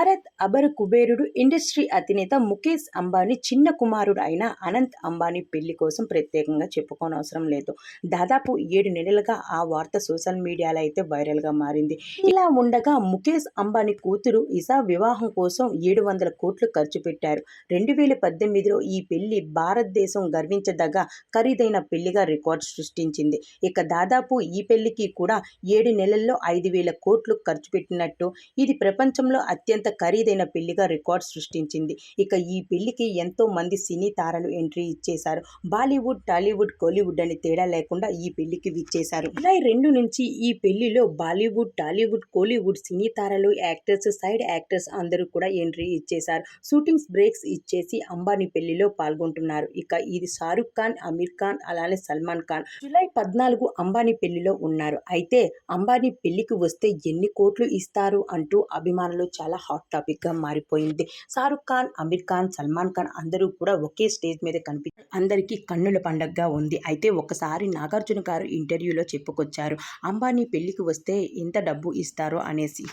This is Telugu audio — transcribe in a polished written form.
భారత్ అబర కుబేరుడు ఇండస్ట్రీ అధినేత ముఖేష్ అంబానీ చిన్న కుమారుడు అయిన అనంత్ అంబానీ పెళ్లి కోసం ప్రత్యేకంగా చెప్పుకోనవసరం లేదు. దాదాపు 7 నెలలుగా ఆ వార్త సోషల్ మీడియాలో అయితే వైరల్గా మారింది. ఇలా ఉండగా ముఖేష్ అంబానీ కూతురు ఇషా వివాహం కోసం 700 కోట్లు ఖర్చు పెట్టారు. 2018లో ఈ పెళ్లి భారతదేశం గర్వించదగ్గ ఖరీదైన పెళ్లిగా రికార్డు సృష్టించింది. ఇక దాదాపు ఈ పెళ్లికి కూడా 7 నెలల్లో 5,000 కోట్లు ఖర్చు పెట్టినట్టు ఇది ప్రపంచంలో అత్యంత ఖరీదైన పెళ్లిగా రికార్డు సృష్టించింది. ఇక ఈ పెళ్లికి ఎంతో మంది సినీ తారలు ఎంట్రీ ఇచ్చేశారు. బాలీవుడ్, టాలీవుడ్, కోలీవుడ్ అని తేడా లేకుండా ఈ పెళ్లికి విచ్చేశారు. జూలై 2 నుంచి ఈ పెళ్లిలో బాలీవుడ్, టాలీవుడ్, కోలీవుడ్ సినీ తారలు, యాక్టర్స్, సైడ్ యాక్టర్స్ అందరూ కూడా ఎంట్రీ ఇచ్చేశారు. షూటింగ్స్ బ్రేక్స్ ఇచ్చేసి అంబానీ పెళ్లిలో పాల్గొంటున్నారు. ఇక ఇది షారుఖ్ ఖాన్, అమీర్ ఖాన్, అలానే సల్మాన్ ఖాన్ జూలై 14 అంబానీ పెళ్లిలో ఉన్నారు. అయితే అంబానీ పెళ్లికి వస్తే ఎన్ని కోట్లు ఇస్తారు అంటూ అభిమానులు చాలా హాట్ టాపిక్ గా మారిపోయింది. షారుఖ్ ఖాన్, అమీర్ ఖాన్, సల్మాన్ ఖాన్ అందరూ కూడా ఒకే స్టేజ్ మీద కనిపించి అందరికీ కన్నుల పండగగా ఉంది. అయితే ఒకసారి నాగార్జున గారు ఇంటర్వ్యూలో చెప్పుకొచ్చారు, అంబానీ పెళ్లికి వస్తే ఎంత డబ్బు ఇస్తారో అనేసి.